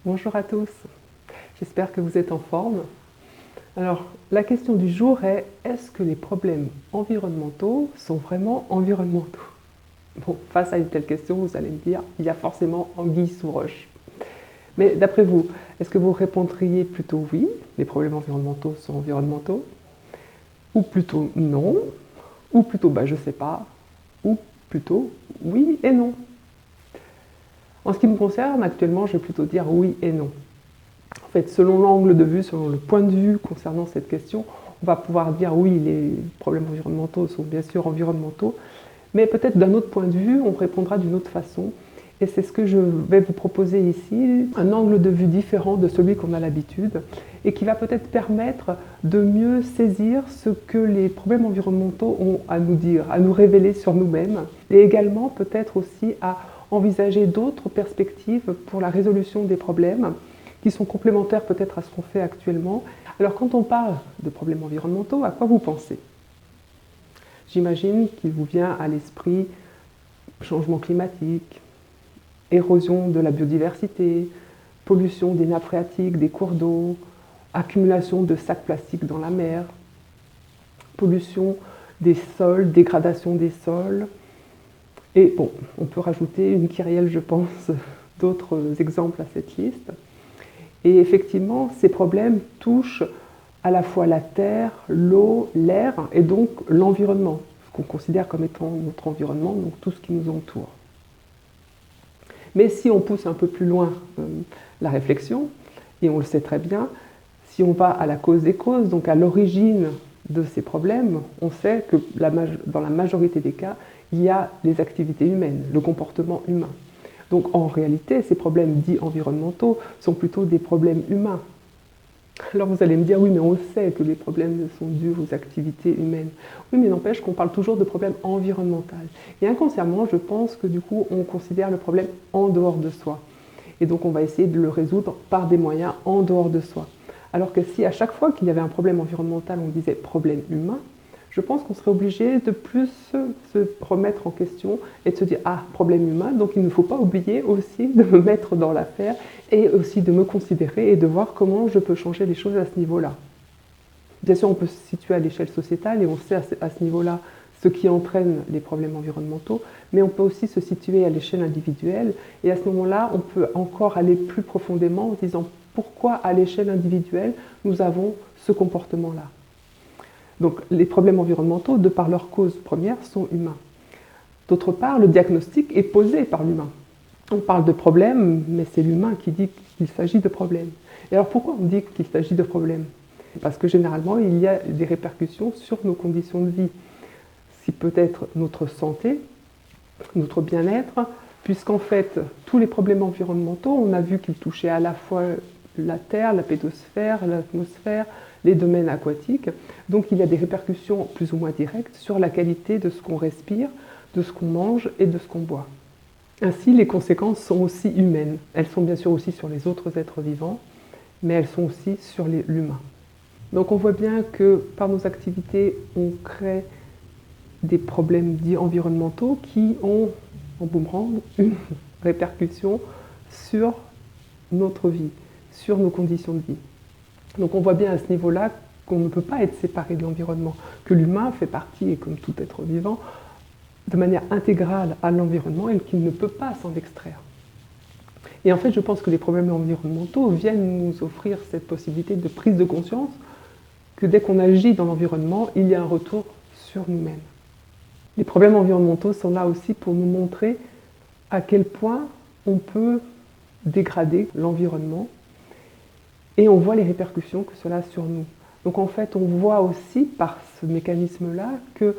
Bonjour à tous, j'espère que vous êtes en forme. Alors, la question du jour est, est-ce que les problèmes environnementaux sont vraiment environnementaux? Bon, face à une telle question, vous allez me dire, il y a forcément anguille sous roche. Mais d'après vous, est-ce que vous répondriez plutôt oui, les problèmes environnementaux sont environnementaux, ou plutôt non, ou plutôt je sais pas, ou plutôt oui et non? En ce qui me concerne, actuellement, je vais plutôt dire oui et non. En fait, selon l'angle de vue, selon le point de vue concernant cette question, on va pouvoir dire oui, les problèmes environnementaux sont bien sûr environnementaux, mais peut-être d'un autre point de vue, on répondra d'une autre façon. Et c'est ce que je vais vous proposer ici, un angle de vue différent de celui qu'on a l'habitude, et qui va peut-être permettre de mieux saisir ce que les problèmes environnementaux ont à nous dire, à nous révéler sur nous-mêmes, et également peut-être aussi à envisager d'autres perspectives pour la résolution des problèmes, qui sont complémentaires peut-être à ce qu'on fait actuellement. Alors quand on parle de problèmes environnementaux, à quoi vous pensez? J'imagine qu'il vous vient à l'esprit changement climatique, érosion de la biodiversité, pollution des nappes phréatiques, des cours d'eau, accumulation de sacs plastiques dans la mer, pollution des sols, dégradation des sols. Et bon, on peut rajouter une kyrielle, je pense, d'autres exemples à cette liste. Et effectivement, ces problèmes touchent à la fois la terre, l'eau, l'air et donc l'environnement, ce qu'on considère comme étant notre environnement, donc tout ce qui nous entoure. Mais si on pousse un peu plus loin la réflexion, et on le sait très bien, si on va à la cause des causes, donc à l'origine de ces problèmes, on sait que dans la majorité des cas, il y a les activités humaines, le comportement humain. Donc en réalité, ces problèmes dits environnementaux sont plutôt des problèmes humains. Alors vous allez me dire, oui, mais on sait que les problèmes sont dus aux activités humaines. Oui, mais n'empêche qu'on parle toujours de problèmes environnementaux. Et inconsciemment, je pense que du coup, on considère le problème en dehors de soi. Et donc on va essayer de le résoudre par des moyens en dehors de soi. Alors que si à chaque fois qu'il y avait un problème environnemental, on disait problème humain, je pense qu'on serait obligé de plus se remettre en question et de se dire « Ah, problème humain, donc il ne faut pas oublier aussi de me mettre dans l'affaire et aussi de me considérer et de voir comment je peux changer les choses à ce niveau-là. » Bien sûr, on peut se situer à l'échelle sociétale et on sait à ce niveau-là ce qui entraîne les problèmes environnementaux, mais on peut aussi se situer à l'échelle individuelle et à ce moment-là, on peut encore aller plus profondément en disant pourquoi à l'échelle individuelle nous avons ce comportement-là. Donc les problèmes environnementaux, de par leur cause première, sont humains. D'autre part, le diagnostic est posé par l'humain. On parle de problème, mais c'est l'humain qui dit qu'il s'agit de problème. Et alors pourquoi on dit qu'il s'agit de problème? Parce que généralement, il y a des répercussions sur nos conditions de vie. Si peut-être notre santé, notre bien-être, puisqu'en fait, tous les problèmes environnementaux, on a vu qu'ils touchaient à la fois la Terre, la pédosphère, l'atmosphère, les domaines aquatiques. Donc il y a des répercussions plus ou moins directes sur la qualité de ce qu'on respire, de ce qu'on mange et de ce qu'on boit. Ainsi, les conséquences sont aussi humaines. Elles sont bien sûr aussi sur les autres êtres vivants, mais elles sont aussi sur l'humain. Donc on voit bien que par nos activités, on crée des problèmes dits environnementaux qui ont, en boomerang, une répercussion sur notre vie, sur nos conditions de vie. Donc on voit bien à ce niveau-là qu'on ne peut pas être séparé de l'environnement, que l'humain fait partie, et comme tout être vivant, de manière intégrale à l'environnement et qu'il ne peut pas s'en extraire. Et en fait, je pense que les problèmes environnementaux viennent nous offrir cette possibilité de prise de conscience que dès qu'on agit dans l'environnement, il y a un retour sur nous-mêmes. Les problèmes environnementaux sont là aussi pour nous montrer à quel point on peut dégrader l'environnement et on voit les répercussions que cela a sur nous. Donc en fait, on voit aussi par ce mécanisme-là que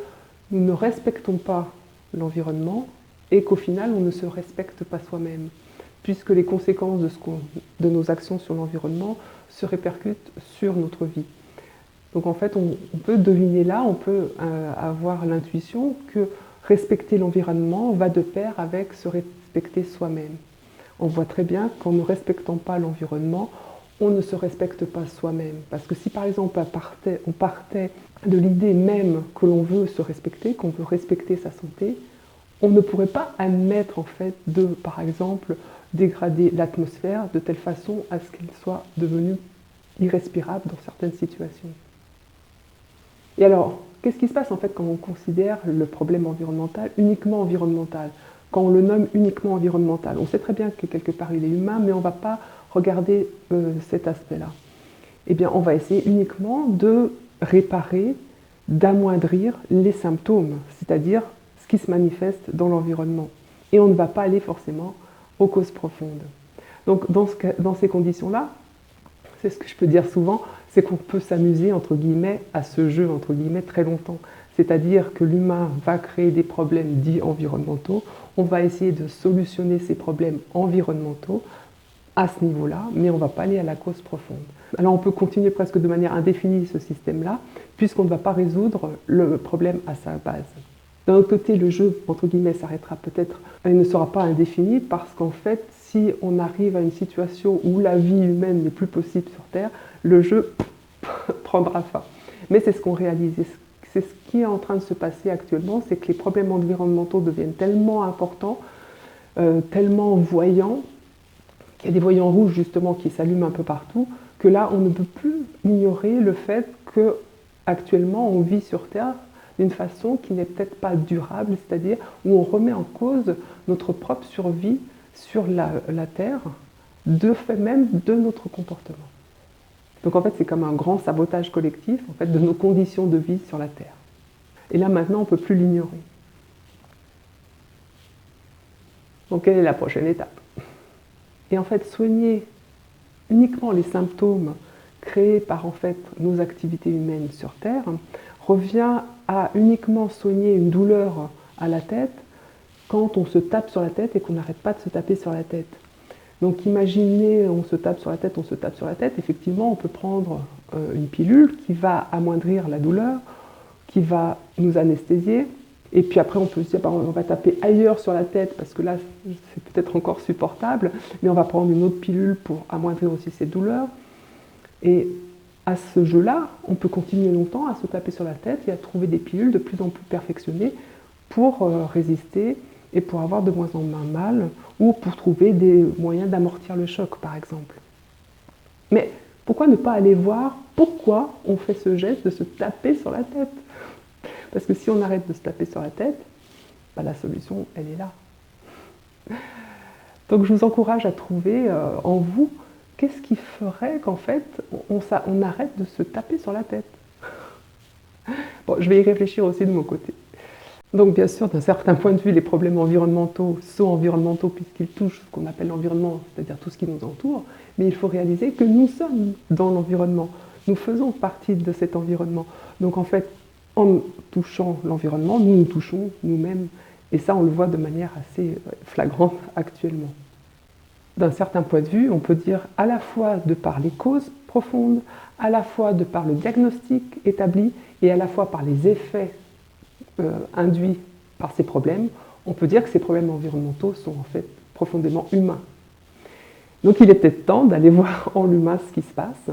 nous ne respectons pas l'environnement et qu'au final, on ne se respecte pas soi-même, puisque les conséquences de nos actions sur l'environnement se répercutent sur notre vie. Donc en fait, on peut deviner là, on peut avoir l'intuition que respecter l'environnement va de pair avec se respecter soi-même. On voit très bien qu'en ne respectant pas l'environnement, on ne se respecte pas soi-même. Parce que si par exemple on partait de l'idée même que l'on veut se respecter, qu'on veut respecter sa santé, on ne pourrait pas admettre en fait de, par exemple, dégrader l'atmosphère de telle façon à ce qu'elle soit devenue irrespirable dans certaines situations. Et alors, qu'est-ce qui se passe en fait quand on considère le problème environnemental uniquement environnemental, quand on le nomme uniquement environnemental? On sait très bien que quelque part il est humain, mais on ne va pas regarder cet aspect-là. Eh bien, on va essayer uniquement de réparer, d'amoindrir les symptômes, c'est-à-dire ce qui se manifeste dans l'environnement. Et on ne va pas aller forcément aux causes profondes. Donc, dans ces conditions-là, c'est ce que je peux dire souvent, c'est qu'on peut s'amuser, entre guillemets, à ce jeu, entre guillemets, très longtemps. C'est-à-dire que l'humain va créer des problèmes dits environnementaux, on va essayer de solutionner ces problèmes environnementaux à ce niveau-là, mais on ne va pas aller à la cause profonde. Alors on peut continuer presque de manière indéfinie ce système-là, puisqu'on ne va pas résoudre le problème à sa base. D'un autre côté, le jeu, entre guillemets, s'arrêtera peut-être, il ne sera pas indéfini, parce qu'en fait, si on arrive à une situation où la vie humaine n'est plus possible sur Terre, le jeu prendra fin. Mais c'est ce qu'on réalise. C'est ce qui est en train de se passer actuellement, c'est que les problèmes environnementaux deviennent tellement importants, tellement voyants, qu'il y a des voyants rouges justement qui s'allument un peu partout, que là on ne peut plus ignorer le fait qu'actuellement on vit sur Terre d'une façon qui n'est peut-être pas durable, c'est-à-dire où on remet en cause notre propre survie sur la Terre, de fait même de notre comportement. Donc en fait c'est comme un grand sabotage collectif en fait, de nos conditions de vie sur la Terre. Et là maintenant on ne peut plus l'ignorer. Donc quelle est la prochaine étape? Et en fait, soigner uniquement les symptômes créés par en fait, nos activités humaines sur Terre revient à uniquement soigner une douleur à la tête quand on se tape sur la tête et qu'on n'arrête pas de se taper sur la tête. Donc imaginez, on se tape sur la tête, effectivement on peut prendre une pilule qui va amoindrir la douleur, qui va nous anesthésier, et puis après on peut se dire on va taper ailleurs sur la tête parce que là c'est peut-être encore supportable, mais on va prendre une autre pilule pour amoindrir aussi cette douleur. Et à ce jeu-là, on peut continuer longtemps à se taper sur la tête et à trouver des pilules de plus en plus perfectionnées pour résister et pour avoir de moins en moins mal, ou pour trouver des moyens d'amortir le choc par exemple. Mais pourquoi ne pas aller voir pourquoi on fait ce geste de se taper sur la tête? Parce que si on arrête de se taper sur la tête, la solution, elle est là. Donc je vous encourage à trouver en vous, qu'est-ce qui ferait qu'en fait, on arrête de se taper sur la tête? Bon, je vais y réfléchir aussi de mon côté. Donc bien sûr, d'un certain point de vue, les problèmes environnementaux sont environnementaux puisqu'ils touchent ce qu'on appelle l'environnement, c'est-à-dire tout ce qui nous entoure, mais il faut réaliser que nous sommes dans l'environnement. Nous faisons partie de cet environnement. Donc en fait, en touchant l'environnement, nous nous touchons nous-mêmes. Et ça, on le voit de manière assez flagrante actuellement. D'un certain point de vue, on peut dire à la fois de par les causes profondes, à la fois de par le diagnostic établi, et à la fois par les effets induits par ces problèmes, on peut dire que ces problèmes environnementaux sont en fait profondément humains. Donc il est peut-être temps d'aller voir en l'humain ce qui se passe.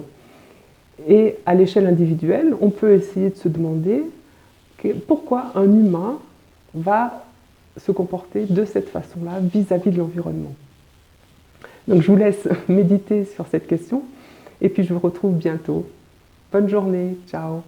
Et à l'échelle individuelle, on peut essayer de se demander pourquoi un humain va se comporter de cette façon-là vis-à-vis de l'environnement. Donc je vous laisse méditer sur cette question et puis je vous retrouve bientôt. Bonne journée, ciao.